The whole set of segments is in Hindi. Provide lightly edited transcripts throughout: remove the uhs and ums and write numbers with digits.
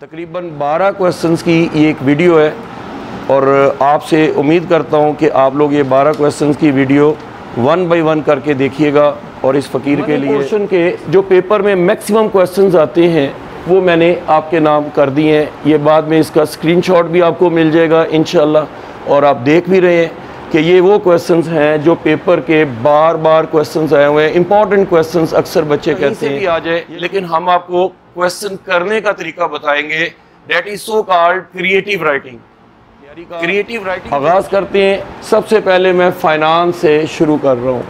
तकरीबन 12 क्वेश्चंस की ये एक वीडियो है और आपसे उम्मीद करता हूँ कि आप लोग ये 12 क्वेश्चंस की वीडियो 1 बाय 1 करके देखिएगा। और इस फ़कीर के लिए पोर्शन के जो पेपर में मैक्सिमम क्वेश्चंस आते हैं वो मैंने आपके नाम कर दिए हैं। ये बाद में इसका स्क्रीनशॉट भी आपको मिल जाएगा इंशाल्लाह। और आप देख भी रहे हैं कि ये वो क्वेश्चंस हैं जो पेपर के बार बार क्वेश्चंस आए हुए हैं। इंपॉर्टेंट क्वेश्चंस अक्सर बच्चे कहते हैं भी आ जाए, लेकिन हम आपको क्वेश्चन करने का तरीका बताएंगे। That is so called creative writing. Creative writing आगाज करते हैं। सबसे पहले मैं फाइनेंस से शुरू कर रहा हूँ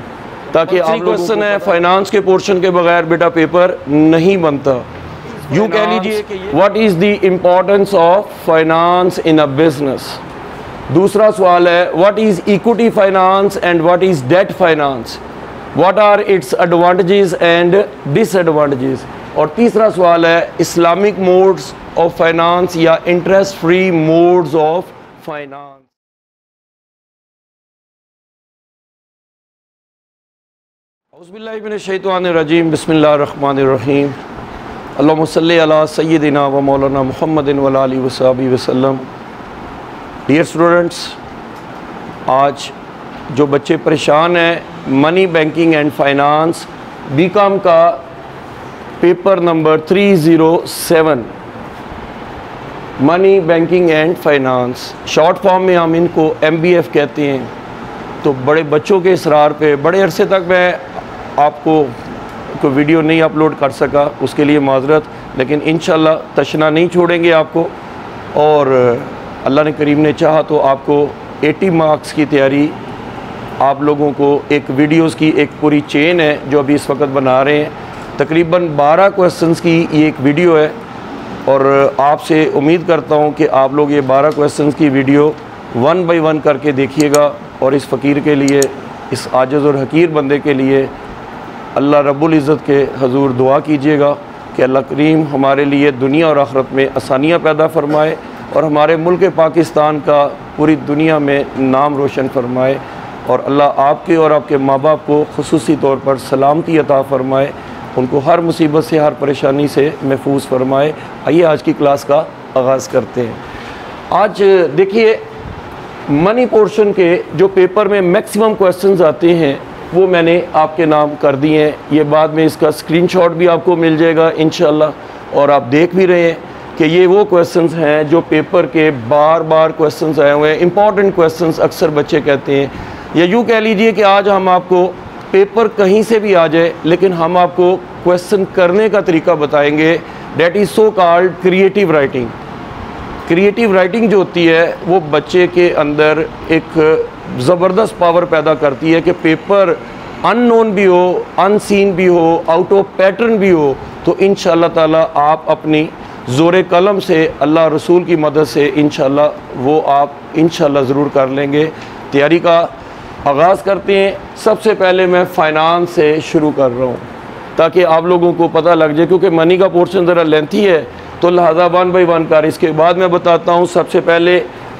ताकि आप क्वेश्चन है फाइनेंस के पोर्शन के बगैर बेटा पेपर नहीं बनता। यूँ कह लीजिए कि what is the importance of finance in a business. दूसरा सवाल है what is equity finance and what is debt finance, what are its advantages and disadvantages. और तीसरा सवाल है इस्लामिक मोड्स ऑफ फाइनेंस या interest free modes of finance. औज़ुबिल्लाहि मिनश शैतानिर रजीम, बिस्मिल्लाहिर रहमानिर रहीम। अल्लाहुम्मा सल्लि अला सय्यिदिना व मौलाना मुहम्मदिन व अला आलिहि व सहबिहि वसल्लम। डियर स्टूडेंट्स, आज जो बच्चे परेशान हैं money banking and finance BCom का paper number 307 money banking and finance, short form में हम इनको MBF कहते हैं। तो बड़े बच्चों के इसरार पे बड़े अरसे तक मैं आपको वीडियो नहीं अपलोड कर सका, उसके लिए माजरत। लेकिन इंशाल्लाह तशना नहीं छोड़ेंगे आपको। और अल्लाह ने करीम ने चाहा तो आपको 80 मार्क्स की तैयारी आप लोगों को एक वीडियोस की एक पूरी चेन है जो अभी इस वक्त बना रहे हैं। तकरीबन 12 क्वेश्चंस की ये एक वीडियो है और आपसे उम्मीद करता हूँ कि आप लोग ये 12 क्वेश्चंस की वीडियो 1 बाय 1 करके देखिएगा। और इस फ़कीर के लिए, इस आजिज़ और हकीर बंदे के लिए अल्लाह रब्बुल इज़्ज़त के हजूर दुआ कीजिएगा कि अल्लाह करीम हमारे लिए दुनिया और आखिरत में आसानियाँ पैदा फरमाए और हमारे मुल्क पाकिस्तान का पूरी दुनिया में नाम रोशन फरमाए। और अल्लाह आपके और आपके माँ बाप को खुसूसी तौर पर सलामती अता फरमाए, उनको हर मुसीबत से, हर परेशानी से महफूज फरमाए। आइए आज की क्लास का आगाज़ करते हैं। आज देखिए मनी पोर्शन के जो पेपर में मैक्सिमम क्वेश्चंस आते हैं वो मैंने आपके नाम कर दिए हैं। ये बाद में इसका स्क्रीनशॉट भी आपको मिल जाएगा इंशाल्लाह। और आप देख भी रहे हैं कि ये वो क्वेश्चंस हैं जो पेपर के बार बार क्वेश्चंस आए हुए हैं। इंपॉर्टेंट क्वेश्चंस अक्सर बच्चे कहते हैं, या यूँ कह लीजिए कि आज हम आपको पेपर कहीं से भी आ जाए, लेकिन हम आपको क्वेश्चन करने का तरीका बताएंगे। That is so called creative writing. Creative writing जो होती है वो बच्चे के अंदर एक ज़बरदस्त पावर पैदा करती है कि पेपर अननोन भी हो, अनसीन भी हो, आउट ऑफ पैटर्न भी हो, तो इंशाअल्लाह ताला आप अपनी ज़ोर कलम से, अल्लाह रसूल की मदद से इंशाअल्लाह वो आप इंशाअल्लाह ज़रूर कर लेंगे। तैयारी का आगाज़ करते हैं। सबसे पहले मैं फ़ाइनेंस से शुरू कर रहा हूँ ताकि आप लोगों को पता लग जाए, क्योंकि मनी का पोर्शन ज़रा लेंथी है तो लिहाजा 1 बाय 1 कर। इसके बाद मैं बताता हूँ। सबसे पहले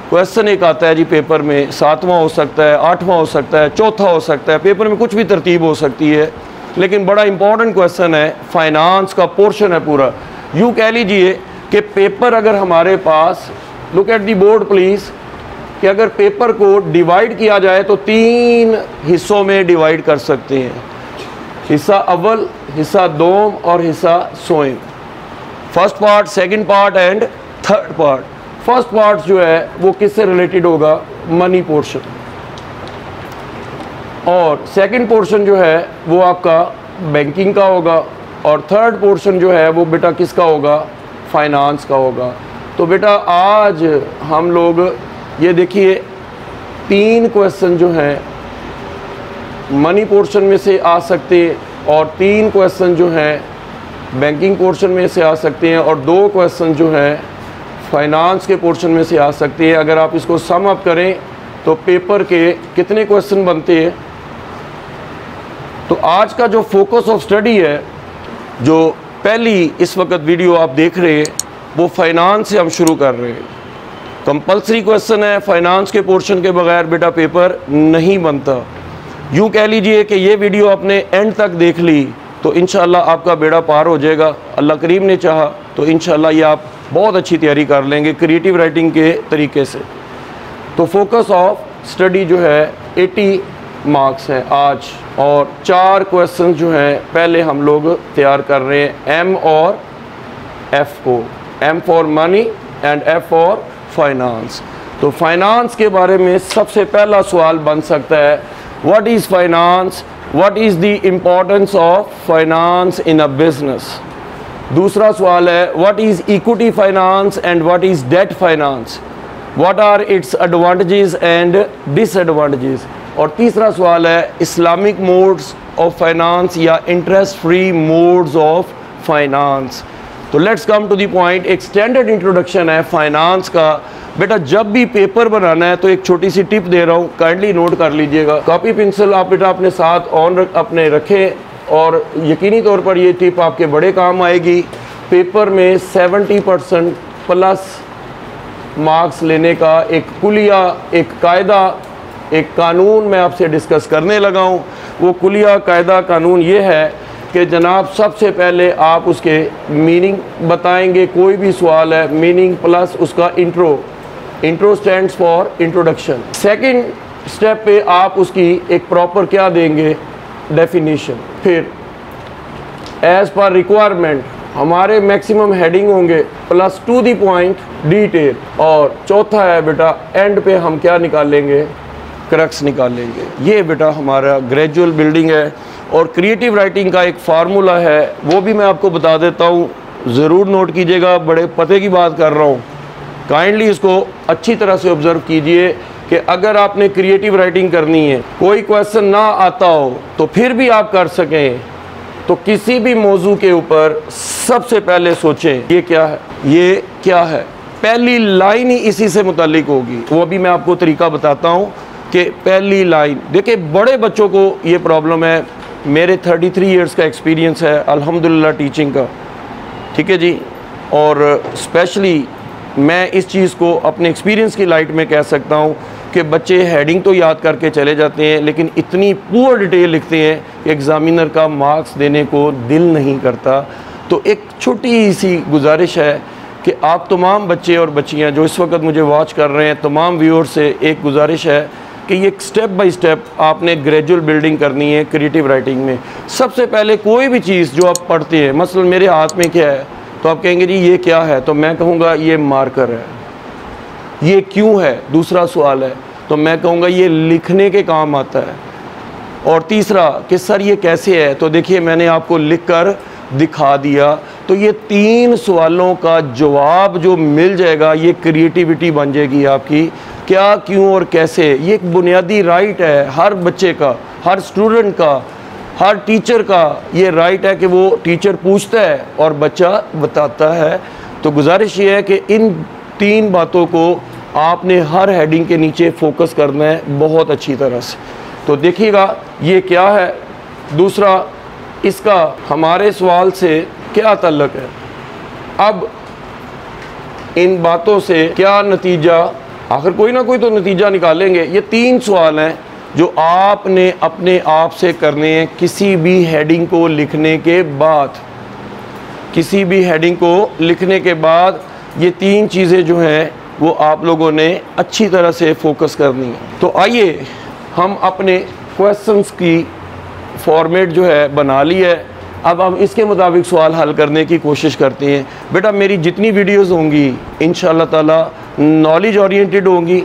क्वेश्चन एक आता है जी पेपर में, 7वां हो सकता है, 8वां हो सकता है, चौथा हो सकता है, पेपर में कुछ भी तरतीब हो सकती है, लेकिन बड़ा इंपॉर्टेंट क्वेश्चन है, फाइनेंस का पोर्शन है पूरा। यूँ कह लीजिए कि पेपर अगर हमारे पास, look at the board please, कि अगर पेपर को डिवाइड किया जाए तो 3 हिस्सों में डिवाइड कर सकते हैं। हिस्सा अव्वल, हिस्सा दोम और हिस्सा सोएम। First part, second part and third part. First part जो है वो किससे रिलेटेड होगा? Money portion. और सेकंड पोर्शन जो है वो आपका बैंकिंग का होगा। और थर्ड पोर्शन जो है वो बेटा किसका होगा? फाइनेंस का होगा। तो बेटा आज हम लोग ये देखिए 3 क्वेश्चन जो हैं मनी पोर्शन में से आ सकते हैं और 3 क्वेश्चन जो हैं बैंकिंग पोर्शन में से आ सकते हैं और 2 क्वेश्चन जो हैं फाइनेंस के पोर्शन में से आ सकते हैं। अगर आप इसको सम अप करें तो पेपर के कितने क्वेश्चन बनते हैं? तो आज का जो फोकस ऑफ स्टडी है, जो पहली इस वक्त वीडियो आप देख रहे हैं, वो फाइनेंस से हम शुरू कर रहे हैं। कंपल्सरी क्वेश्चन है, फाइनेंस के पोर्शन के बगैर बेटा पेपर नहीं बनता। यूँ कह लीजिए कि ये वीडियो आपने एंड तक देख ली तो इंशाल्लाह आपका बेड़ा पार हो जाएगा। अल्लाह करीम ने चाहा तो इंशाल्लाह ये आप बहुत अच्छी तैयारी कर लेंगे क्रिएटिव राइटिंग के तरीके से। तो फोकस ऑफ स्टडी जो है 80 मार्क्स हैं आज, और 4 क्वेश्चन जो हैं पहले हम लोग तैयार कर रहे हैं M और F को, M for money and F for finance. तो फाइनेंस के बारे में सबसे पहला सवाल बन सकता है, what is finance, what is the importance of finance in a business. दूसरा सवाल है, what is equity finance and what is debt finance, what are its advantages and disadvantages. और तीसरा सवाल है, इस्लामिक मोड्स ऑफ फाइनेंस या interest free modes of finance. तो let's come to the point. एक स्टैंडर्ड इंट्रोडक्शन है फाइनेंस का। बेटा जब भी पेपर बनाना है तो एक छोटी सी टिप दे रहा हूँ, काइंडली नोट कर लीजिएगा। कॉपी पेंसिल आप बेटा अपने साथ अपने रखें, और यकीनी तौर पर ये टिप आपके बड़े काम आएगी। पेपर में 70% प्लस मार्क्स लेने का एक कुलिया, एक कायदा, एक कानून मैं आपसे डिस्कस करने लगा हूँ। वो कुलिया, कायदा, कानून ये है कि जनाब सबसे पहले आप उसके मीनिंग बताएंगे। कोई भी सवाल है, मीनिंग प्लस उसका intro stands for introduction. Second step पे आप उसकी एक प्रॉपर क्या देंगे, डेफिनेशन। फिर एज पर रिक्वायरमेंट हमारे मैक्सिमम हेडिंग होंगे plus two the point detail. और चौथा है बेटा एंड पे हम क्या निकालेंगे, क्रक्स निकालेंगे। ये बेटा हमारा ग्रेजुअल बिल्डिंग है। और क्रिएटिव राइटिंग का एक फार्मूला है, वो भी मैं आपको बता देता हूँ, ज़रूर नोट कीजिएगा। बड़े पते की बात कर रहा हूँ, काइंडली इसको अच्छी तरह से ऑब्ज़र्व कीजिए कि अगर आपने क्रिएटिव राइटिंग करनी है, कोई क्वेश्चन ना आता हो तो फिर भी आप कर सकें, तो किसी भी मौजू के ऊपर सबसे पहले सोचें ये क्या है, ये क्या है। पहली लाइन ही इसी से मुताल्लिक होगी। वो भी मैं आपको तरीका बताता हूँ कि पहली लाइन। देखिए बड़े बच्चों को ये प्रॉब्लम है। मेरे 33 इयर्स का एक्सपीरियंस है अल्हम्दुलिल्लाह टीचिंग का, ठीक है जी। और स्पेशली मैं इस चीज़ को अपने एक्सपीरियंस की लाइट में कह सकता हूँ कि बच्चे हेडिंग तो याद करके चले जाते हैं, लेकिन इतनी पुअर डिटेल लिखते हैं कि एग्ज़ामिनर का मार्क्स देने को दिल नहीं करता। तो एक छोटी सी गुजारिश है कि आप तमाम बच्चे और बच्चियाँ जो इस वक्त मुझे वॉच कर रहे हैं, तमाम व्यूअर्स से एक गुजारिश है कि ये स्टेप बाय स्टेप आपने ग्रेजुअल बिल्डिंग करनी है क्रिएटिव राइटिंग में। सबसे पहले कोई भी चीज़ जो आप पढ़ते हैं, मसलन मेरे हाथ में क्या है, तो आप कहेंगे जी ये क्या है, तो मैं कहूँगा ये मार्कर है। ये क्यों है, दूसरा सवाल है, तो मैं कहूँगा ये लिखने के काम आता है। और तीसरा कि सर ये कैसे है, तो देखिए मैंने आपको लिख कर दिखा दिया। तो ये 3 सवालों का जवाब जो मिल जाएगा, ये क्रिएटिविटी बन जाएगी आपकी। क्या, क्यों और कैसे, ये एक बुनियादी राइट है हर बच्चे का, हर स्टूडेंट का, हर टीचर का। ये राइट है कि वो टीचर पूछता है और बच्चा बताता है। तो गुजारिश ये है कि इन 3 बातों को आपने हर हेडिंग के नीचे फोकस करना है बहुत अच्छी तरह से। तो देखिएगा ये क्या है। दूसरा, इसका हमारे सवाल से क्या ताल्लुक़ है। अब इन बातों से क्या नतीजा, आखिर कोई ना कोई तो नतीजा निकालेंगे। ये 3 सवाल हैं जो आपने अपने आप से करने हैं किसी भी हेडिंग को लिखने के बाद। किसी भी हेडिंग को लिखने के बाद ये 3 चीज़ें जो हैं वो आप लोगों ने अच्छी तरह से फोकस करनी है। तो आइए हम अपने क्वेश्चंस की फॉर्मेट जो है बना ली है। अब हम इसके मुताबिक सवाल हल करने की कोशिश करते हैं। बेटा मेरी जितनी वीडियोस होंगी इंशाअल्लाह ताला नॉलेज ओरिएंटेड होंगी,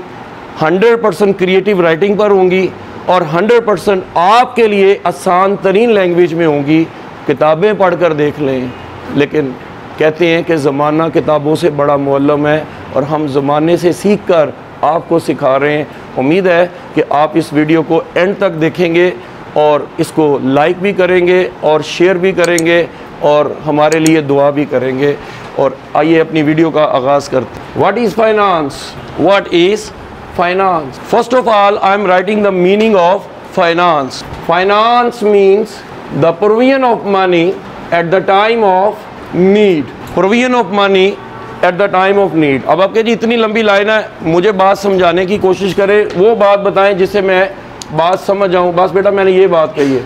100% क्रिएटिव राइटिंग पर होंगी और 100% आपके लिए आसान तरीन लैंग्वेज में होंगी। किताबें पढ़कर देख लें, लेकिन कहते हैं कि ज़माना किताबों से बड़ा मुअल्लम है और हम ज़माने से सीख कर आपको सिखा रहे हैं। उम्मीद है कि आप इस वीडियो को एंड तक देखेंगे और इसको लाइक भी करेंगे और शेयर भी करेंगे और हमारे लिए दुआ भी करेंगे। और आइए अपनी वीडियो का आगाज़ करते हैं। What is finance? What is finance? First of all I am writing the meaning of finance. Finance means the provision of money at the time of need. Provision of money at the time of need. अब आपके जी इतनी लंबी लाइन है, मुझे बात समझाने की कोशिश करें, वो बात बताएं जिससे मैं बात समझ जाऊँ। बस बेटा मैंने ये बात कही है।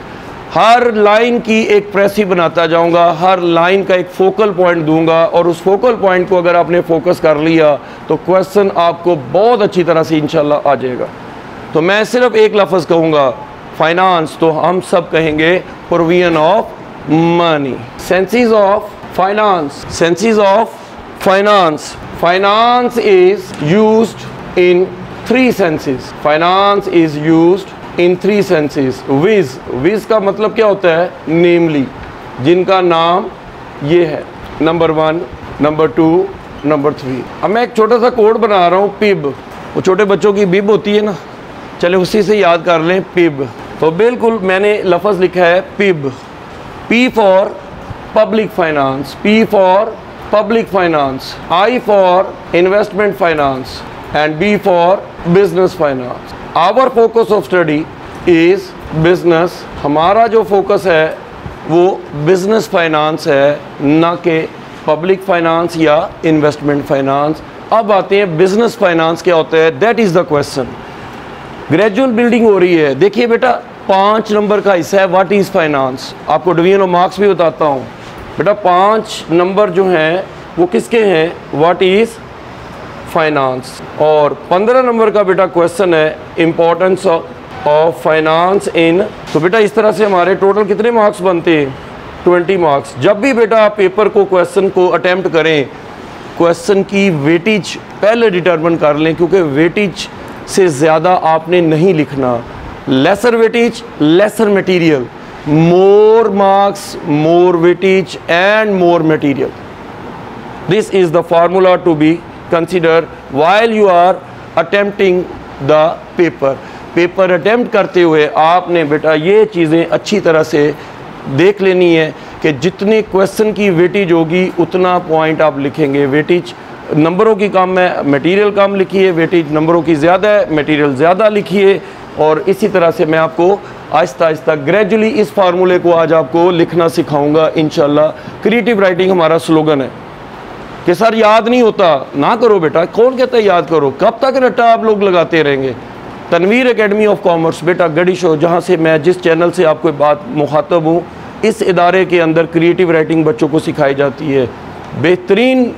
हर लाइन की एक प्रेसी बनाता जाऊंगा, हर लाइन का एक फोकल पॉइंट दूंगा, और उस फोकल पॉइंट को अगर आपने फोकस कर लिया तो क्वेश्चन आपको बहुत अच्छी तरह से इंशाल्लाह आ जाएगा। तो मैं सिर्फ एक लफ्ज़ कहूँगा फाइनेंस, तो हम सब कहेंगे provision of money. Senses of finance, senses of finance. Finance is used in 3 senses. Finance is used in 3 senses. Viz, viz का मतलब क्या होता है? नेमली, जिनका नाम ये है, नंबर 1, नंबर 2, नंबर 3। अब मैं एक छोटा सा कोड बना रहा हूँ, पिब। वो छोटे बच्चों की बिब होती है ना, चले उसी से याद कर लें, पिब। तो बिल्कुल मैंने लफ्ज़ लिखा है PIB. P for public finance, P for public finance, I for investment finance, and B for business finance. Our focus of study is business. हमारा जो फोकस है वो बिजनेस फाइनेंस है, ना कि पब्लिक फाइनेंस या इन्वेस्टमेंट फाइनेंस। अब आते हैं बिजनेस फाइनेंस क्या होता है, that is the question. Gradual building हो रही है। देखिए बेटा 5 नंबर का हिस्सा है व्हाट इज़ फाइनेंस। आपको डिवीजन ऑफ मार्क्स भी बताता हूँ बेटा। 5 नंबर जो हैं वो किसके हैं? What is finance. और 15 नंबर का बेटा क्वेश्चन है इम्पोर्टेंस ऑफ फाइनेंस इन। तो बेटा इस तरह से हमारे टोटल कितने मार्क्स बनते हैं? 20 मार्क्स। जब भी बेटा आप पेपर को, क्वेश्चन को अटेम्प्ट करें, क्वेश्चन की वेटेज पहले डिटरमिन कर लें, क्योंकि वेटेज से ज़्यादा आपने नहीं लिखना। Lesser weightage lesser material, more marks more weightage and more material. This is the formula to be consider while you are attempting the paper। Paper attempt करते हुए आपने बेटा ये चीज़ें अच्छी तरह से देख लेनी है कि जितने क्वेश्चन की वेटेज होगी उतना पॉइंट आप लिखेंगे। वेटेज नंबरों की कम है, मटेरियल कम लिखिए, वेटेज नंबरों की ज़्यादा है, मटेरियल ज़्यादा लिखिए। और इसी तरह से मैं आपको आहिस्ता आहिस्ता ग्रेजुअली इस फार्मूले को आज आपको लिखना सिखाऊंगा इंशाल्लाह। क्रिएटिव राइटिंग हमारा स्लोगन है कि सर याद नहीं होता, ना करो बेटा। कौन कहता है याद करो? कब तक रट्टा आप लोग लगाते रहेंगे? तनवीर एकेडमी ऑफ कॉमर्स बेटा गढ़ी शो, जहाँ से मैं, जिस चैनल से आपको बात मुखातब हूँ, इस इदारे के अंदर क्रिएटिव राइटिंग बच्चों को सिखाई जाती है। बेहतरीन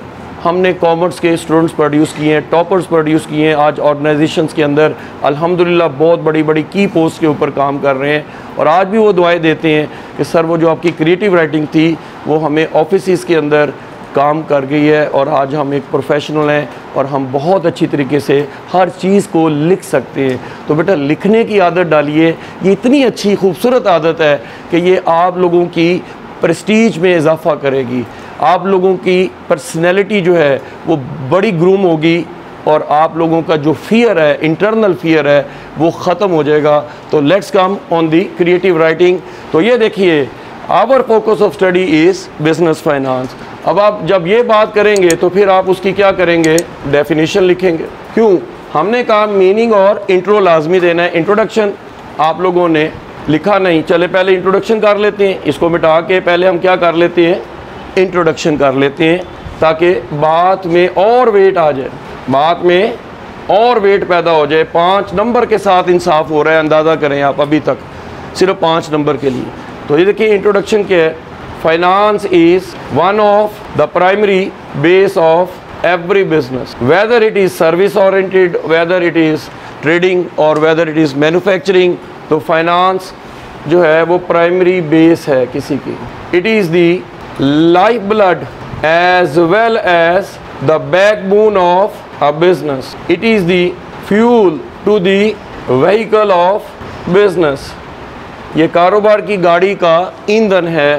हमने कॉमर्स के स्टूडेंट्स प्रोड्यूस किए हैं, टॉपर्स प्रोड्यूस किए हैं। आज ऑर्गेनाइजेशंस के अंदर अल्हम्दुलिल्लाह बहुत बड़ी बड़ी की पोस्ट के ऊपर काम कर रहे हैं, और आज भी वो दुआएं देते हैं कि सर वो जो आपकी क्रिएटिव राइटिंग थी वो हमें ऑफिस के अंदर काम कर गई है, और आज हम एक प्रोफेशनल हैं और हम बहुत अच्छी तरीके से हर चीज़ को लिख सकते हैं। तो बेटा लिखने की आदत डालिए। ये इतनी अच्छी खूबसूरत आदत है कि ये आप लोगों की प्रेस्टीज में इजाफ़ा करेगी, आप लोगों की पर्सनैलिटी जो है वो बड़ी ग्रूम होगी, और आप लोगों का जो फियर है, इंटरनल फियर है, वो ख़त्म हो जाएगा। तो let's come on the creative writing. तो ये देखिए our focus of study is business finance. अब आप जब ये बात करेंगे तो फिर आप उसकी क्या करेंगे? डेफिनेशन लिखेंगे। क्यों? हमने कहा मीनिंग और इंट्रो लाजमी देना है। इंट्रोडक्शन आप लोगों ने लिखा नहीं, चले पहले इंट्रोडक्शन कर लेते हैं। इसको मिटा के पहले हम क्या कर लेते हैं? इंट्रोडक्शन कर लेते हैं, ताकि बात में और वेट आ जाए, बात में और वेट पैदा हो जाए। 5 नंबर के साथ इंसाफ हो रहा है, अंदाज़ा करें आप अभी तक सिर्फ 5 नंबर के लिए। तो ये देखिए इंट्रोडक्शन क्या है। Finance is one of the primary base of every business, whether it is service oriented, whether it is trading और वेदर इट इज़ मैन्युफैक्चरिंग। तो फाइनेंस जो है वो प्राइमरी बेस है किसी की। It is the life blood as well as the backbone of a business. It is the fuel to the vehicle of business. ये कारोबार की गाड़ी का ईंधन है।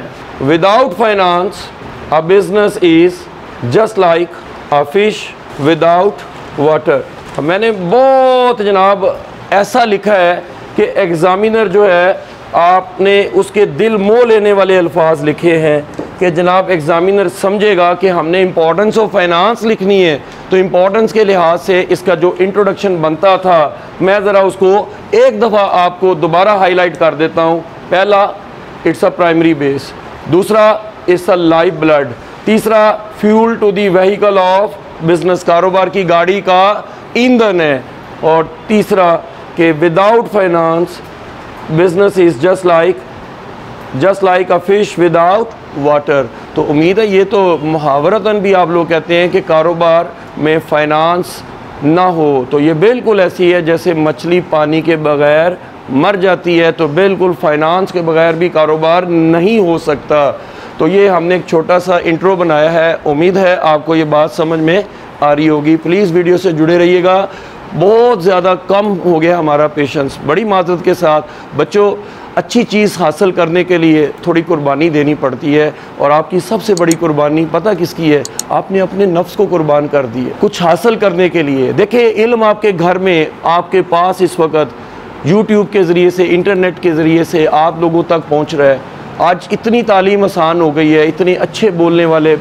Without finance, a business is just like a fish without water. मैंने बहुत जनाब ऐसा लिखा है कि एग्ज़ामिनर जो है आपने उसके दिल मोह लेने वाले अल्फाज लिखे हैं कि जनाब एग्ज़ामिनर समझेगा कि हमने इम्पोर्टेंस ऑफ फाइनेंस लिखनी है। तो इम्पोर्टेंस के लिहाज से इसका जो इंट्रोडक्शन बनता था, मैं ज़रा उसको एक दफ़ा आपको दोबारा हाईलाइट कर देता हूँ। पहला, इट्स अ प्राइमरी बेस। दूसरा, इट्स अ लाइफ ब्लड। तीसरा, fuel to the vehicle of business, कारोबार की गाड़ी का ईंधन है। और तीसरा कि without finance business is just like just like a fish without water. तो उम्मीद है ये तो मुहावरतन भी आप लोग कहते हैं कि कारोबार में फ़ाइनेंस ना हो, तो ये बिल्कुल ऐसी है जैसे मछली पानी के बग़ैर मर जाती है, तो बिल्कुल फ़ाइनेंस के बग़ैर भी कारोबार नहीं हो सकता। तो ये हमने एक छोटा सा इंट्रो बनाया है, उम्मीद है आपको ये बात समझ में आ रही होगी। प्लीज़ वीडियो से जुड़े रहिएगा। बहुत ज़्यादा कम हो गया हमारा पेशेंस, बड़ी माजरत के साथ। बच्चों, अच्छी चीज़ हासिल करने के लिए थोड़ी कुर्बानी देनी पड़ती है, और आपकी सबसे बड़ी कुर्बानी पता किसकी है? आपने अपने नफ्स को कुर्बान कर दी है कुछ हासिल करने के लिए। देखिए, इल्म आपके घर में, आपके पास इस वक्त यूट्यूब के ज़रिए से, इंटरनेट के ज़रिए से आप लोगों तक पहुँच रहा है। आज इतनी तालीम आसान हो गई है, इतने अच्छे बोलने वाले,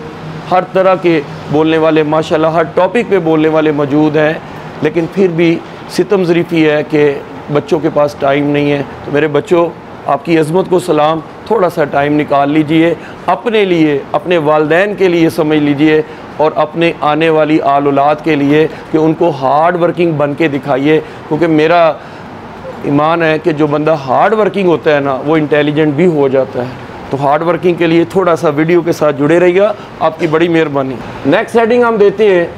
हर तरह के बोलने वाले माशाल्लाह, हर टॉपिक पे बोलने वाले मौजूद हैं, लेकिन फिर भी सितम ज़रीफ़ी है कि बच्चों के पास टाइम नहीं है। तो मेरे बच्चों, आपकी अज़मत को सलाम, थोड़ा सा टाइम निकाल लीजिए अपने लिए, अपने वालिदैन के लिए समझ लीजिए, और अपने आने वाली आल औलाद के लिए कि उनको हार्ड वर्किंग बन के दिखाइए। क्योंकि मेरा ईमान है कि जो बंदा हार्ड वर्किंग होता है ना, वो इंटेलिजेंट भी हो जाता है। तो हार्ड वर्किंग के लिए थोड़ा सा वीडियो के साथ जुड़े रहिएगा, आपकी बड़ी मेहरबानी। नेक्स्ट हेडिंग हम देते हैं।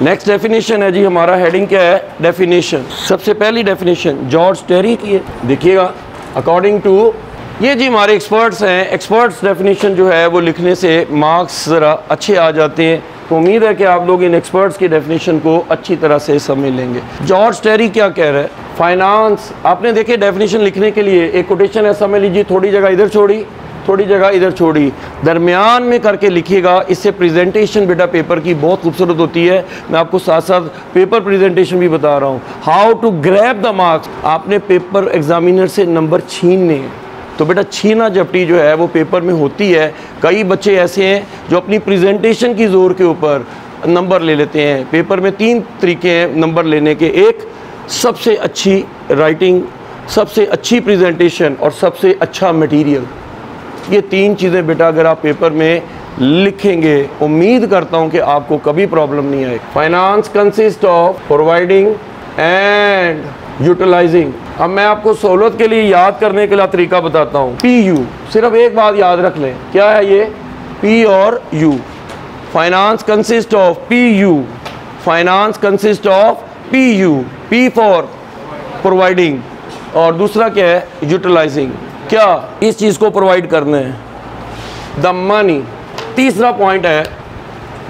नेक्स्ट डेफिनेशन है जी हमारा, हेडिंग क्या है? डेफिनेशन। सबसे पहली डेफिनेशन जॉर्ज टेरी की है, देखिएगा। अकॉर्डिंग टू, ये जी हमारे एक्सपर्ट्स हैं, एक्सपर्ट्स डेफिनेशन जो है वो लिखने से मार्क्स ज़रा अच्छे आ जाते हैं। तो उम्मीद है कि आप लोग इन एक्सपर्ट्स की डेफिनेशन को अच्छी तरह से समझ लेंगे। जॉर्ज टेरी क्या कह रहा है? फाइनेंस, आपने देखिए डेफिनेशन लिखने के लिए एक कोटेशन है, समझ लीजिए, थोड़ी जगह इधर छोड़ी, थोड़ी जगह इधर छोड़ी, दरमियान में करके लिखिएगा। इससे प्रेजेंटेशन बेटा पेपर की बहुत खूबसूरत होती है। मैं आपको साथ साथ पेपर प्रेजेंटेशन भी बता रहा हूँ, how to grab the marks. आपने पेपर एग्जामिनर से नंबर छीनने हैं, तो बेटा छीना झपटी जो है वो पेपर में होती है। कई बच्चे ऐसे हैं जो अपनी प्रेजेंटेशन की ज़ोर के ऊपर नंबर ले लेते हैं। पेपर में 3 तरीके हैं नंबर लेने के, एक सबसे अच्छी राइटिंग, सबसे अच्छी प्रेजेंटेशन और सबसे अच्छा मटेरियल। ये 3 चीज़ें बेटा अगर आप पेपर में लिखेंगे, उम्मीद करता हूँ कि आपको कभी प्रॉब्लम नहीं आए। Finance consist of providing and utilizing. अब मैं आपको सहूलत के लिए याद करने के लिए तरीका बताता हूँ। PU, सिर्फ एक बात याद रख लें, क्या है ये? P और U। Finance consist of PU, finance consist of PU। P for providing, और दूसरा क्या है? यूटिलाइजिंग। क्या इस चीज़ को प्रोवाइड करना है? The money. तीसरा पॉइंट है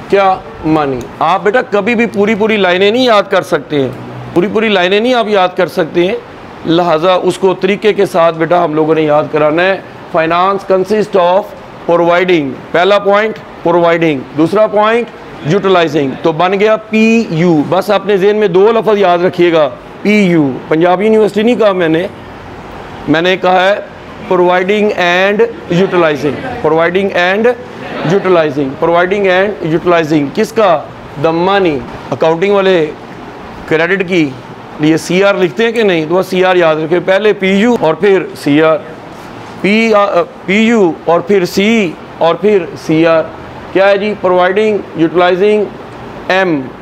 क्या? मनी। आप बेटा कभी भी पूरी पूरी लाइनें नहीं याद कर सकते हैं, पूरी पूरी लाइनें नहीं आप याद कर सकते हैं, लिहाजा उसको तरीके के साथ बेटा हम लोगों ने याद कराना है। फाइनेंस कंसिस्ट ऑफ प्रोवाइडिंग, पहला पॉइंट प्रोवाइडिंग, दूसरा पॉइंट यूटिलाइजिंग। तो बन गया PU। बस अपने ज़हन में 2 लफ्ज़ याद रखिएगा, PU। पंजाबी यूनिवर्सिटी नहीं कहा मैंने कहा है providing and utilising, providing and utilising, providing and utilising. किसका? The money. अकाउंटिंग वाले क्रेडिट की लिए CR लिखते हैं कि नहीं? तो वह CR याद रखें, पहले PU और फिर CR, PU और फिर C और फिर CR। क्या है जी? Providing, utilising,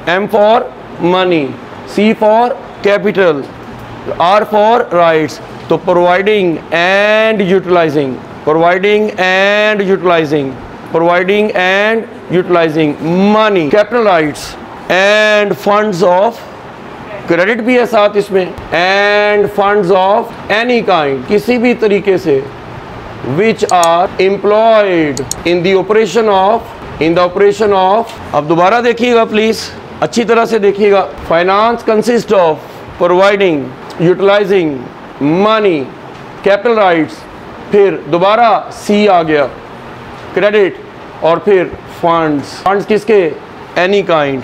M for money, C for capital, R for rights. तो providing and utilising, providing and utilising, providing and utilising money, capital rights and funds of, credit भी है साथ इसमें, and funds of any kind, किसी भी तरीके से, which are employed in the operation of, अब दोबारा देखिएगा प्लीज, अच्छी तरह से देखिएगा। Finance consist of providing, utilising money, capital rights, फिर दोबारा C आ गया क्रेडिट, और फिर फंड्स किसके? Any kind.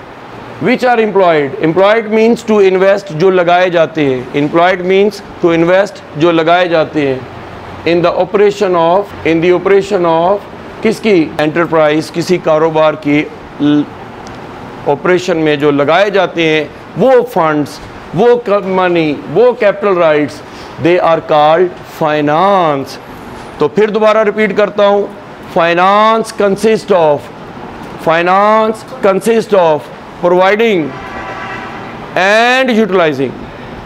Which are employed, employed means to invest, जो लगाए जाते हैं, एम्प्लॉयड मीन्स टू इन्वेस्ट, जो लगाए जाते हैं। इन द ऑपरेशन ऑफ किसकी? एंटरप्राइज, किसी कारोबार की ऑपरेशन में जो लगाए जाते हैं वो फंड्स, वो मनी, वो capital rights, they are called finance. तो फिर दोबारा रिपीट करता हूँ, finance consist of providing and utilizing.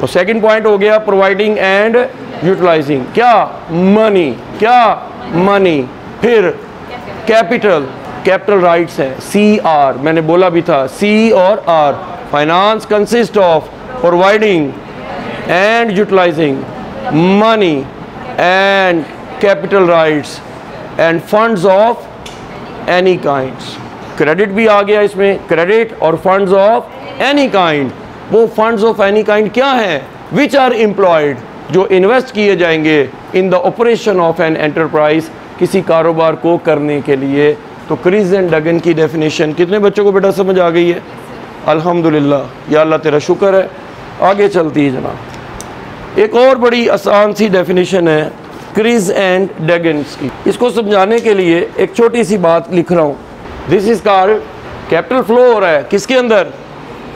तो सेकंड पॉइंट हो गया प्रोवाइडिंग एंड यूटिलाइजिंग क्या मनी, क्या मनी। फिर कैपिटल, कैपिटल राइट्स है CR, मैंने बोला भी था C और R। Finance consist of providing and utilising money and capital rights and funds of any kinds. Credit भी आ गया इसमें, क्रेडिट और फंड्स ऑफ एनी काइंड। वो फंड्स ऑफ एनी काइंड क्या है? विच आर एम्प्लॉयड, जो इन्वेस्ट किए जाएंगे इन the operation of an enterprise, किसी कारोबार को करने के लिए। तो क्रिस एंड डगन की डेफिनेशन कितने बच्चों को बेटा समझ आ गई है? अल्हम्दुलिल्लाह, या अल्लाह तेरा शुक्र है। आगे चलती है जनाब। एक और बड़ी आसान सी डेफिनेशन है क्रिस एंड डगन्स की। इसको समझाने के लिए एक छोटी सी बात लिख रहा हूँ। This is called capital flow हो रहा है किसके अंदर?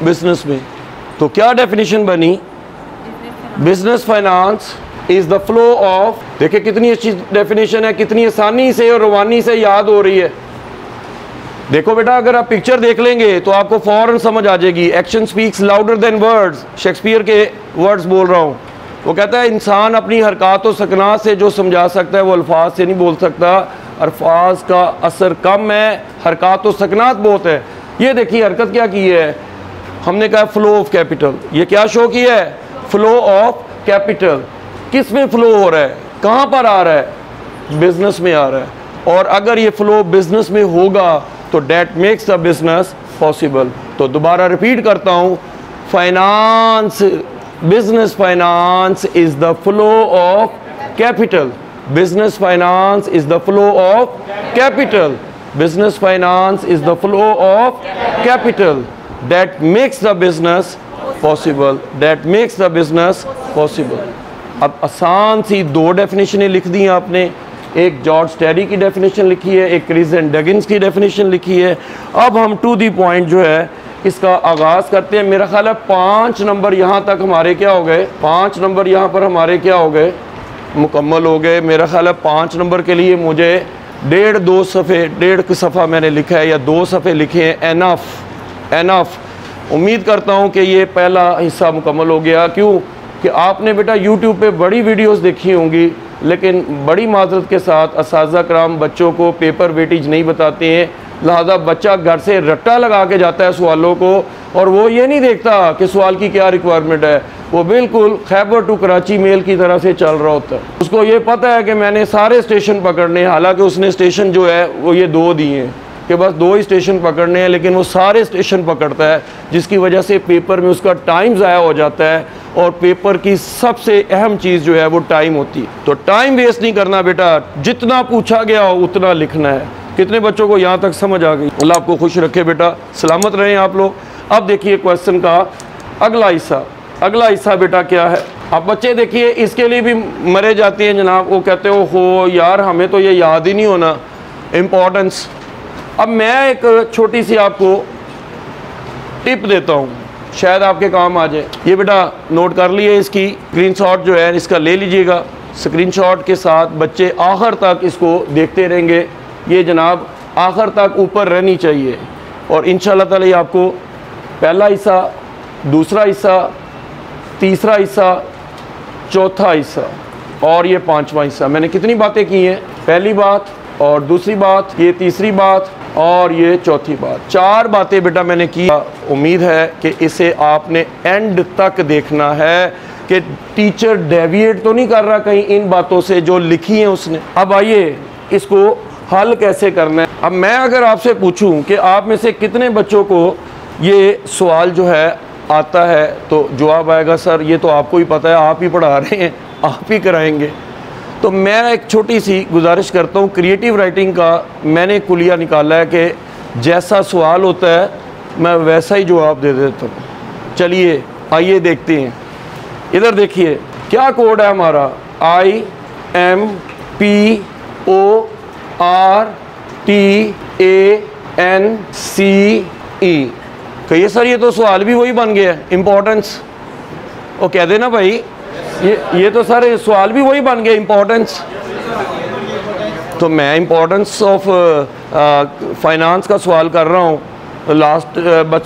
बिजनेस में। तो क्या डेफिनेशन बनी? Business finance is the flow of, देखिए कितनी अच्छी डेफिनेशन है, कितनी आसानी से और रवानी से याद हो रही है। देखो बेटा, अगर आप पिक्चर देख लेंगे तो आपको फौरन समझ आ जाएगी। Action speaks louder than words, Shakespeare के वर्ड्स बोल रहा हूँ। वो कहता है इंसान अपनी हरकत और सकनात से जो समझा सकता है वो अल्फाज से नहीं बोल सकता। अल्फाज का असर कम है, हरकत और सकनात बहुत है। ये देखिए हरकत क्या की है, हमने कहा फ्लो ऑफ कैपिटल। ये क्या शो किया है? Flow of capital. किस में फ्लो हो रहा है? कहाँ पर आ रहा है? बिजनेस में आ रहा है। और अगर ये फ्लो बिजनेस में होगा तो debt makes the business possible. तो दोबारा रिपीट करता हूँ, finance, business finance is the flow of capital. Business finance is the flow of capital. Business finance is the flow of capital that makes the business possible, that makes the business possible। अब आसान सी दो डेफिनेशनें लिख दी हैं आपने। एक जॉर्ज टेरी की डेफिनेशन लिखी है, एक क्रिस एंड डगिन्स की डेफिनेशन लिखी है। अब हम टू दी पॉइंट जो है इसका आगाज़ करते हैं। मेरा ख्याल है 5 नंबर यहाँ तक हमारे क्या हो गए? 5 नंबर यहाँ पर हमारे क्या हो गए? मुकम्मल हो गए। मेरा ख्याल है 5 नंबर के लिए मुझे 1.5-2 सफ़े, 1.5 सफ़ा मैंने लिखा है या 2 सफ़े लिखे हैं। एनफ। उम्मीद करता हूँ कि ये पहला हिस्सा मुकम्मल हो गया। क्यों कि आपने बेटा यूट्यूब पे बड़ी वीडियोस देखी होंगी, लेकिन बड़ी माजरत के साथ असातिज़ा कराम बच्चों को पेपर वेटेज नहीं बताते हैं। लिहाजा बच्चा घर से रट्टा लगा के जाता है सवालों को, और वो ये नहीं देखता कि सवाल की क्या रिक्वायरमेंट है। वो बिल्कुल खैबर टू कराची मेल की तरह से चल रहा होता है। उसको ये पता है कि मैंने सारे स्टेशन पकड़ने हैं, हालांकि उसने स्टेशन जो है वो ये 2 दिए हैं कि बस 2 ही स्टेशन पकड़ने हैं, लेकिन वो सारे स्टेशन पकड़ता है, जिसकी वजह से पेपर में उसका टाइम ज़ाया हो जाता है। और पेपर की सबसे अहम चीज़ जो है वो टाइम होती है। तो टाइम वेस्ट नहीं करना बेटा, जितना पूछा गया हो उतना लिखना है। कितने बच्चों को यहाँ तक समझ आ गई? अल्लाह आपको खुश रखे बेटा, सलामत रहें आप लोग। अब देखिए क्वेश्चन का अगला हिस्सा। अगला हिस्सा बेटा क्या है? अब बच्चे देखिए इसके लिए भी मरे जाते हैं जनाब। वो कहते हो यार हमें तो ये याद ही नहीं होना, इम्पोर्टेंस। अब मैं एक छोटी सी आपको टिप देता हूँ, शायद आपके काम आ जाए। ये बेटा नोट कर लिए, इसकी स्क्रीनशॉट जो है इसका ले लीजिएगा। स्क्रीनशॉट के साथ बच्चे आखिर तक इसको देखते रहेंगे। ये जनाब आखिर तक ऊपर रहनी चाहिए, और इंशाल्लाह ताला ये आपको पहला हिस्सा, दूसरा हिस्सा, तीसरा हिस्सा, चौथा हिस्सा और ये 5वां हिस्सा, मैंने कितनी बातें की हैं? पहली बात और दूसरी बात, ये तीसरी बात और ये चौथी बात। 4 बातें बेटा मैंने की। उम्मीद है कि इसे आपने एंड तक देखना है कि टीचर डेविएट तो नहीं कर रहा कहीं इन बातों से जो लिखी हैं उसने। अब आइए इसको हल कैसे करना है। अब मैं अगर आपसे पूछूं कि आप में से कितने बच्चों को ये सवाल जो है आता है, तो जवाब आएगा सर ये तो आपको ही पता है, आप ही पढ़ा रहे हैं, आप ही कराएंगे। तो मैं एक छोटी सी गुजारिश करता हूँ, क्रिएटिव राइटिंग का मैंने कुलिया निकाला है कि जैसा सवाल होता है मैं वैसा ही जवाब दे देता हूँ। चलिए आइए देखते हैं। इधर देखिए क्या कोड है हमारा, IMPORTANCE। कहिए सर ये तो सवाल भी वही बन गया है, इम्पोर्टेंस। वो कह देना भाई ये तो सर सवाल भी वही बन गया, इम्पोर्टेंस। तो मैं इम्पोर्टेंस ऑफ फाइनेंस का सवाल कर रहा हूँ। लास्ट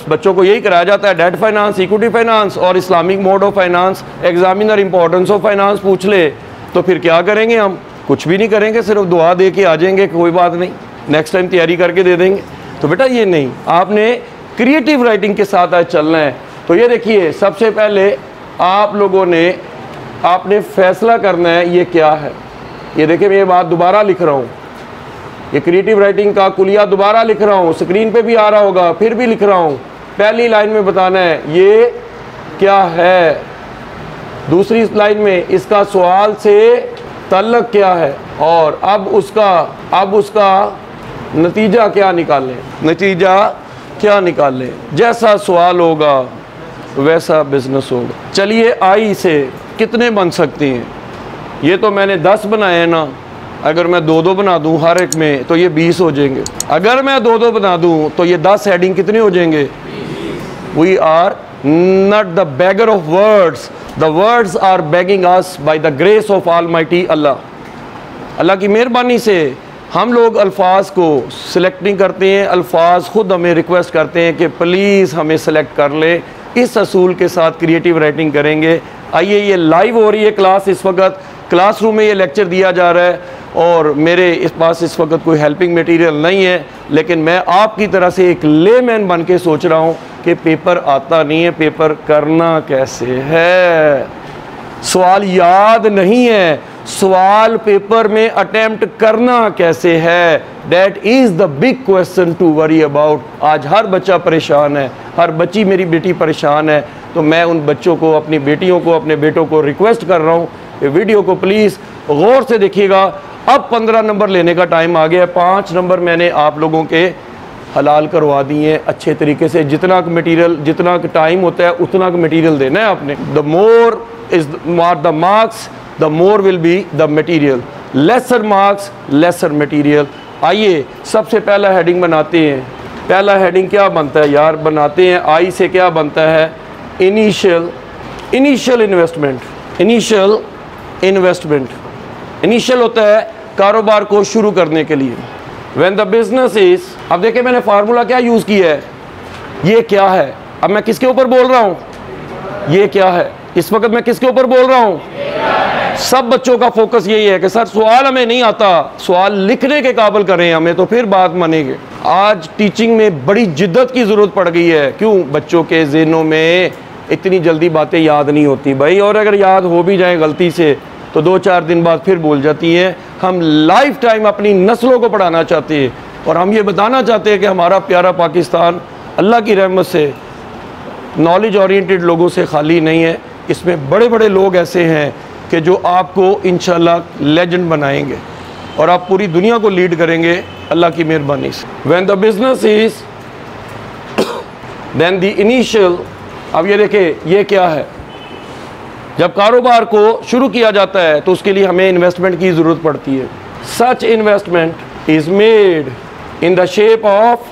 बच्चों को यही कराया जाता है, डेट फाइनेंस, इक्विटी फाइनेंस और Islamic mode of finance. Examiner importance of finance पूछ ले तो फिर क्या करेंगे हम? कुछ भी नहीं करेंगे, सिर्फ दुआ दे के आ जाएंगे, कोई बात नहीं, नेक्स्ट टाइम तैयारी करके दे देंगे। तो बेटा ये नहीं, आपने क्रिएटिव राइटिंग के साथ आज चलना है। तो ये देखिए, सबसे पहले आप लोगों ने आपने फैसला करना है ये क्या है। ये देखिए, मैं ये बात दोबारा लिख रहा हूँ, ये क्रिएटिव राइटिंग का कुलिया दोबारा लिख रहा हूँ, स्क्रीन पे भी आ रहा होगा, फिर भी लिख रहा हूँ। पहली लाइन में बताना है ये क्या है, दूसरी लाइन में इसका सवाल से तल्लुक क्या है, और अब उसका नतीजा क्या निकालें, नतीजा क्या निकालें। जैसा सवाल होगा वैसा बिजनेस होगा। चलिए, आई से कितने बन सकते हैं? ये तो मैंने 10 बनाए हैं ना, अगर मैं 2-2 बना दूं हर एक में तो ये 20 हो जाएंगे। अगर मैं 2-2 बना दूं तो ये 10 हेडिंग कितने हो जाएंगे? We are not the beggar of words, the words are begging us by the grace of Almighty Allah। अल्लाह की मेहरबानी से हम लोग अल्फाज को सिलेक्ट नहीं करते हैं, अल्फाज ख़ुद हमें रिक्वेस्ट करते हैं कि प्लीज़ हमें सेलेक्ट कर ले। इस असूल के साथ क्रिएटिव राइटिंग करेंगे। आइए, ये लाइव हो रही है क्लास, इस वक्त क्लासरूम में ये लेक्चर दिया जा रहा है और मेरे इस पास इस वक्त कोई हेल्पिंग मटेरियल नहीं है, लेकिन मैं आपकी तरह से एक लेमैन बन के सोच रहा हूँ कि पेपर आता नहीं है, पेपर करना कैसे है। सवाल याद नहीं है, सवाल पेपर में अटेम्प्ट करना कैसे है। That is the big question to worry about. आज हर बच्चा परेशान है, हर बच्ची मेरी बेटी परेशान है। तो मैं उन बच्चों को, अपनी बेटियों को, अपने बेटों को रिक्वेस्ट कर रहा हूँ कि वीडियो को प्लीज़ गौर से देखिएगा। अब 15 नंबर लेने का टाइम आ गया है। 5 नंबर मैंने आप लोगों के हलाल करवा दिए हैं अच्छे तरीके से। जितना मटीरियल, जितना टाइम होता है उतना मटीरियल देना है आपने। The more is the marks, the more will be the material. Lesser marks, lesser material. आइए, सबसे पहला हेडिंग बनाते हैं। पहला हेडिंग क्या बनता है यार? बनाते हैं आई से क्या बनता है? Initial investment. Initial investment, initial होता है कारोबार को शुरू करने के लिए। व्हेन द बिजनेस इज, अब देखिए मैंने फार्मूला क्या यूज़ किया है, ये क्या है। अब मैं किसके ऊपर बोल रहा हूँ? ये क्या है। इस वक्त मैं किसके ऊपर बोल रहा हूँ? सब बच्चों का फोकस यही है कि सर सवाल हमें नहीं आता, सवाल लिखने के काबिल करें हमें, तो फिर बात मानेंगे। आज टीचिंग में बड़ी जिद्दत की ज़रूरत पड़ गई है। क्यों? बच्चों के ज़हनों में इतनी जल्दी बातें याद नहीं होती भाई, और अगर याद हो भी जाए गलती से तो 2-4 दिन बाद फिर भूल जाती हैं। हम लाइफ टाइम अपनी नस्लों को पढ़ाना चाहते हैं और हम ये बताना चाहते हैं कि हमारा प्यारा पाकिस्तान अल्लाह की रहमत से नॉलेज ओरिएंटेड लोगों से खाली नहीं है। इसमें बड़े बड़े लोग ऐसे हैं कि जो आपको इंशाल्लाह लेजेंड बनाएंगे और आप पूरी दुनिया को लीड करेंगे अल्लाह की मेहरबानी से। When the business is then the initial. अब ये देखिए, ये क्या है? जब कारोबार को शुरू किया जाता है तो उसके लिए हमें इन्वेस्टमेंट की ज़रूरत पड़ती है। Such investment is made in the shape of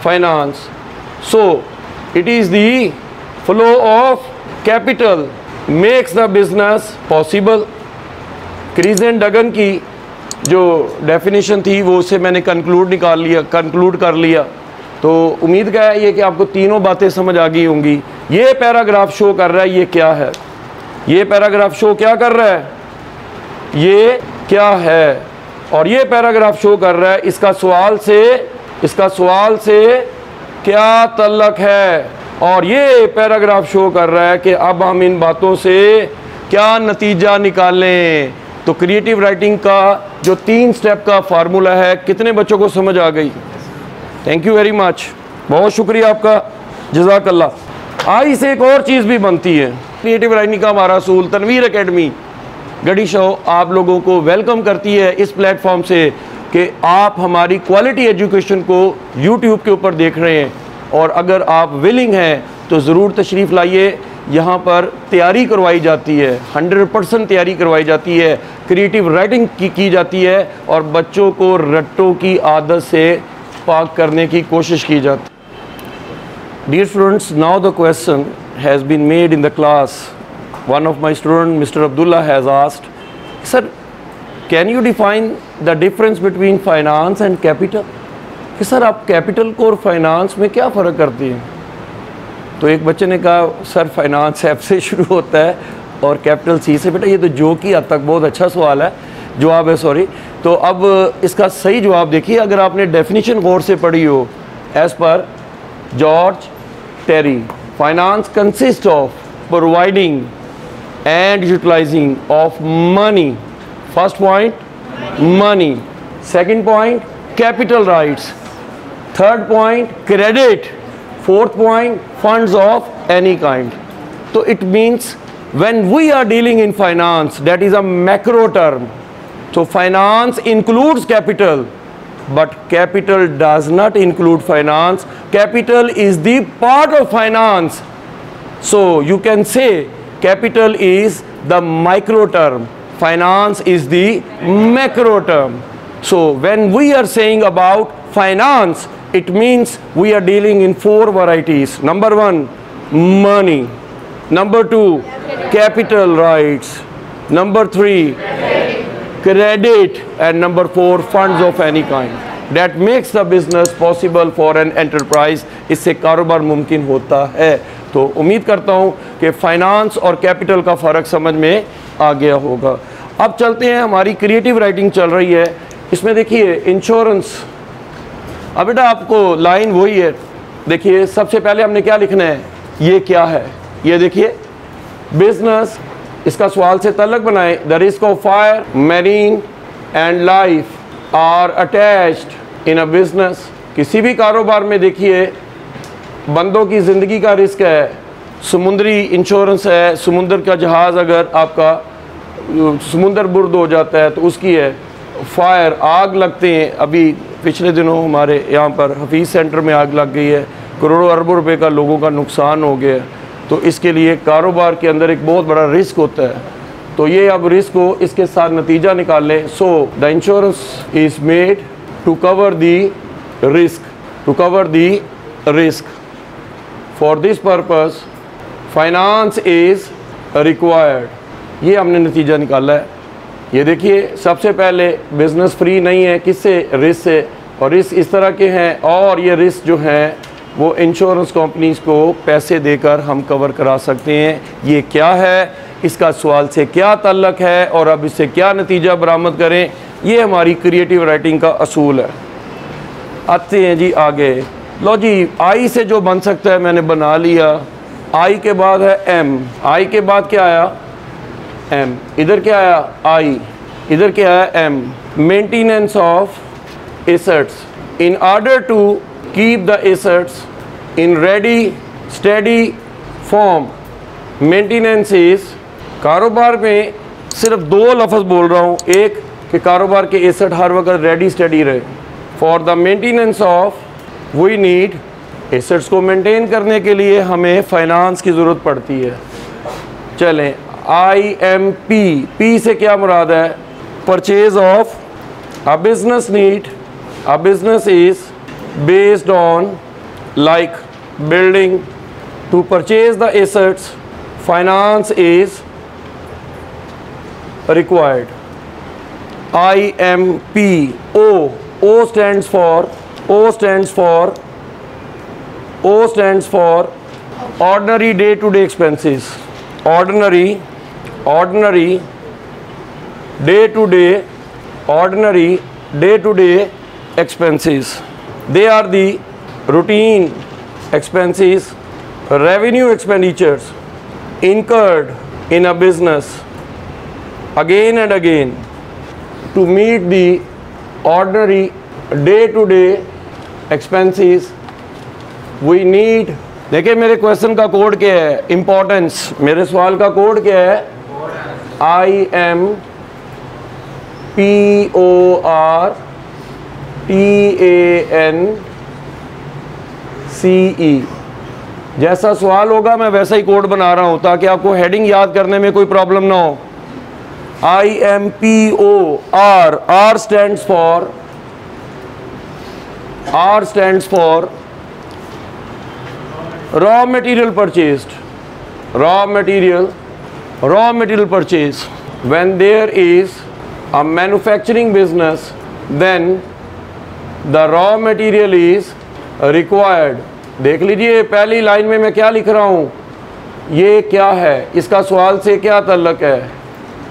finance, so it is the flow of capital makes the business possible. क्रीजन डगन की जो डेफिनेशन थी वो उससे मैंने कंक्लूड कर लिया। तो उम्मीद क्या है ये कि आपको तीनों बातें समझ आ गई होंगी। ये पैराग्राफ शो कर रहा है ये क्या है, ये पैराग्राफ शो क्या कर रहा है, ये क्या है, और ये पैराग्राफ शो कर रहा है इसका सवाल से क्या तल्लुक है, और ये पैराग्राफ शो कर रहा है कि अब हम इन बातों से क्या नतीजा निकालें। तो क्रिएटिव राइटिंग का जो 3 स्टेप का फार्मूला है, कितने बच्चों को समझ आ गई? थैंक यू वेरी मच, बहुत शुक्रिया आपका, जज़ाकल्लाह। आई से एक और चीज़ भी बनती है। क्रिएटिव राइटिंग का हमारा असूल तनवीर एकेडमी गढ़ी शो आप लोगों को वेलकम करती है इस प्लेटफॉर्म से कि आप हमारी क्वालिटी एजुकेशन को यूट्यूब के ऊपर देख रहे हैं, और अगर आप विलिंग हैं तो ज़रूर तशरीफ़ लाइए। यहाँ पर तैयारी करवाई जाती है, 100% तैयारी करवाई जाती है, क्रिएटिव राइटिंग की जाती है और बच्चों को रट्टों की आदत से पाक करने की कोशिश की जाती है। Dear students, now the question has been made in the class. One of my student mister Abdullah has asked, sir can you define the difference between finance and capital? कि सर आप कैपिटल को और फाइनेंस में क्या फ़र्क करती हैं? तो एक बच्चे ने कहा सर फाइनेंस ऐप से शुरू होता है और कैपिटल सी से। बेटा ये तो जो की हद तक बहुत अच्छा सवाल है, जवाब है सॉरी। तो अब इसका सही जवाब देखिए, अगर आपने डेफिनेशन गौर से पढ़ी हो, as per George Terry, finance consist of providing and utilising of money. First point money, second point capital rights, third point credit, fourth point funds of any kind. तो it means when we are dealing in finance, that is a macro term. So finance includes capital, but capital does not include finance. Capital is the part of finance. So you can say capital is the micro term, finance is the macro term. So when we are saying about finance, it means we are dealing in four varieties. Number one, money. Number two, capital rights. Number three, credit. And number four, funds of any kind. That makes the business possible for an enterprise. इससे कारोबार मुमकिन होता है। तो उम्मीद करता हूँ कि फाइनेंस और कैपिटल का फ़र्क समझ में आ गया होगा। अब चलते हैं, हमारी क्रिएटिव राइटिंग चल रही है। इसमें देखिए इंश्योरेंस। अब बेटा आपको लाइन वही है, देखिए सबसे पहले हमने क्या लिखना है, ये क्या है, ये देखिए बिजनेस, इसका सवाल से तल्लुक़ बनाए। The risk of fire, marine and life are attached in a business. किसी भी कारोबार में देखिए बंदों की ज़िंदगी का रिस्क है, समुद्री इंश्योरेंस है, समुंदर का जहाज़ अगर आपका समुंदर बुर्द हो जाता है तो उसकी है। फायर, आग लगते हैं, अभी पिछले दिनों हमारे यहाँ पर हफीज़ सेंटर में आग लग गई है, करोड़ों अरबों रुपए का लोगों का नुकसान हो गया। तो इसके लिए कारोबार के अंदर एक बहुत बड़ा रिस्क होता है। तो ये अब रिस्क को इसके साथ नतीजा निकाल लें। So the insurance is made to cover the risk, to cover the risk. For this purpose finance is required. ये हमने नतीजा निकाला है। ये देखिए सबसे पहले बिज़नेस फ्री नहीं है, किससे, रिस्क से। और रिस्क इस तरह के हैं, और ये रिस्क जो हैं वो इंश्योरेंस कंपनीज़ को पैसे देकर हम कवर करा सकते हैं। ये क्या है, इसका सवाल से क्या ताल्लुक़ है, और अब इससे क्या नतीजा बरामद करें, ये हमारी क्रिएटिव राइटिंग का असूल है। आते हैं जी आगे। लो जी, आई से जो बन सकता है मैंने बना लिया। आई के बाद है एम, आई के बाद क्या आया, एम, इधर क्या आया, आई, इधर क्या आया, M. Maintenance of assets, in order to keep the assets in ready steady form. Maintenance is, कारोबार में सिर्फ दो लफ्ज़ बोल रहा हूँ, एक कि कारोबार के एसेट हर वक्त रेडी स्टेडी रहे। For the maintenance of, we need, assets को मेंटेन करने के लिए हमें फाइनेंस की ज़रूरत पड़ती है। चलें, आई एम पी, पी से क्या मुराद है, purchase of. A business need, a business is based on like building to purchase the assets, finance is required. IMP, O, O stands for, O stands for, O stands for ordinary day-to-day expenses. Ordinary day-to-day, ordinary day-to-day expenses. They are the routine expenses, revenue expenditures incurred in a business again and again to meet the ordinary day-to-day expenses. We need, देखिए मेरे क्वेश्चन का कोड क्या है, इम्पोर्टेंस, मेरे सवाल का कोड क्या है, IMPORTANCE। जैसा सवाल होगा मैं वैसा ही कोड बना रहा हूँ ताकि आपको हेडिंग याद करने में कोई प्रॉब्लम ना हो। IMPOR, R stands for raw material purchased, raw material purchase. When there is a manufacturing business, then the raw material is required. देख लीजिए पहली लाइन में मैं क्या लिख रहा हूँ, ये क्या है, इसका सवाल से क्या ताल्लुक है?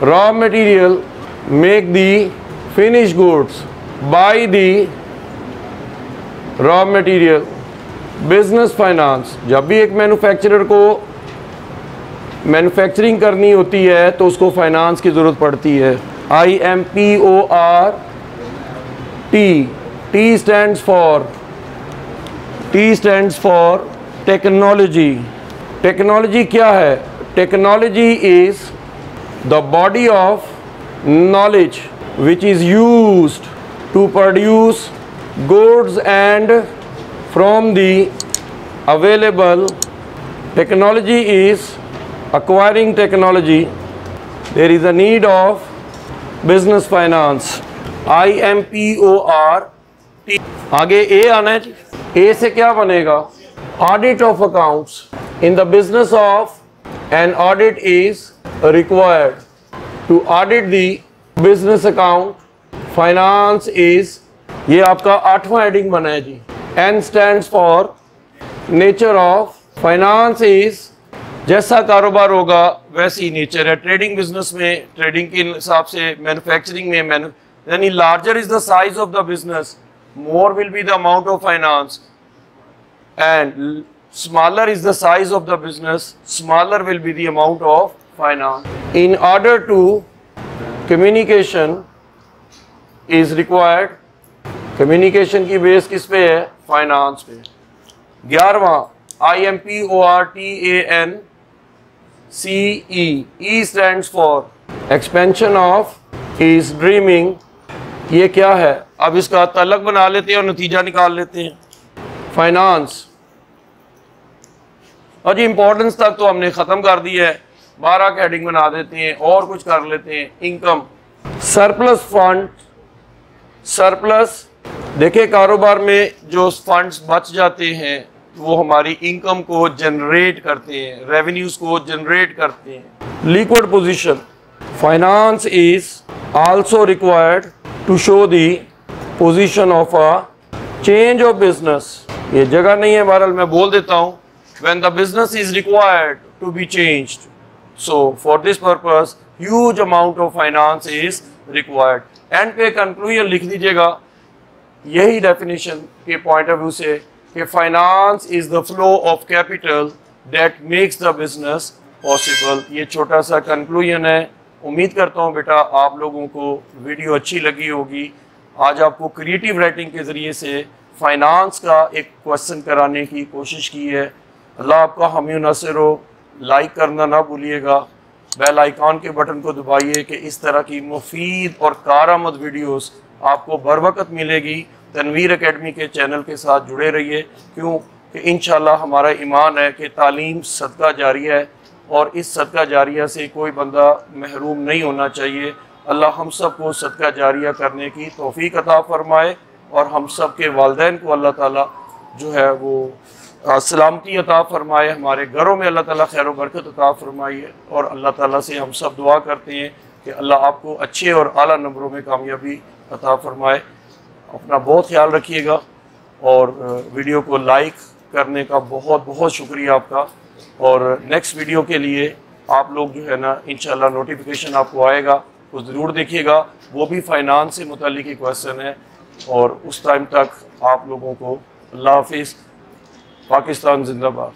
Raw material make the finish goods, by the raw material. Business finance, जब भी एक मैन्युफैक्चरर को मैन्युफैक्चरिंग करनी होती है तो उसको फाइनेंस की ज़रूरत पड़ती है। IMPORT, T stands for technology. Technology क्या है? Technology is the body of knowledge which is used to produce goods and from the available technology is acquiring technology. There is a need of business finance, IMPORT। आगे A आना है। A से क्या बनेगा? Audit of accounts। In the business of an audit is required to audit the business account, finance is, ये आपका 8वां हेडिंग बना है जी। N stands for nature of, finance is जैसा कारोबार होगा वैसी नेचर है। ट्रेडिंग बिजनेस में ट्रेडिंग के हिसाब से, मैन्युफैक्चरिंग में यानी larger is the size of the business, more will be the amount of finance, and smaller is the size of the business, smaller will be the amount of finance. In order to communication is required, communication की बेस किस पे है? फाइनेंस पे। 11वां IMPORTANCE, E stands for expansion of is dreaming। ये क्या है? अब इसका तलक बना लेते हैं और नतीजा निकाल लेते हैं। फाइनेंस और जी इंपॉर्टेंस तक तो हमने ख़त्म कर दी है, 12 का हेडिंग बना देते हैं और कुछ कर लेते हैं। इनकम, सरप्लस फंड, सरप्लस देखिए कारोबार में जो फंड्स बच जाते हैं वो हमारी इनकम को जनरेट करते हैं, रेवेन्यूज को जनरेट करते हैं। Liquid position, finance is also required to show the position of a change of business. ये जगह नहीं है, बहरहाल मैं बोल देता हूँ। When the business is required to be changed, so for this purpose huge amount of finance is required. And पे कंक्लूजन लिख दीजिएगा, यही डेफिनेशन के पॉइंट ऑफ व्यू से कि finance is the flow of capital that makes the business possible. ये छोटा सा कंक्लूजन है। उम्मीद करता हूँ बेटा आप लोगों को वीडियो अच्छी लगी होगी। आज आपको क्रिएटिव राइटिंग के ज़रिए से फाइनेंस का एक क्वेश्चन कराने की कोशिश की है। अल्लाह आपका हामी नासिर हो। लाइक करना ना भूलिएगा, बेल आइकॉन के बटन को दबाइए कि इस तरह की मुफीद और कारआमद वीडियोस आपको बर वक्त मिलेगी। तनवीर एकेडमी के चैनल के साथ जुड़े रहिए, क्यों कि इंशाल्लाह हमारा ईमान है कि तालीम सदका जारिया है और इस सदका जारिया से कोई बंदा महरूम नहीं होना चाहिए। अल्लाह हम सब को सदका जारिया करने की तौफीक अता फरमाए और हम सब के वालिदैन को अल्लाह ताला जो है वो सलामती अता फरमाए। हमारे घरों में अल्लाह ताला खैर बरकत अता फरमाइए और अल्लाह ताला से हम सब दुआ करते हैं कि अल्लाह आपको अच्छे और आला नंबरों में कामयाबी अता फरमाए। अपना बहुत ख्याल रखिएगा और वीडियो को लाइक करने का बहुत बहुत शुक्रिया आपका। और नेक्स्ट वीडियो के लिए आप लोग जो है ना इंशाल्लाह नोटिफिकेशन आपको आएगा, तो ज़रूर देखिएगा। वो भी फाइनेंस से मुताल्लिक क्वेश्चन है। और उस टाइम तक आप लोगों को अल्लाह हाफिज़। पाकिस्तान जिंदाबाद।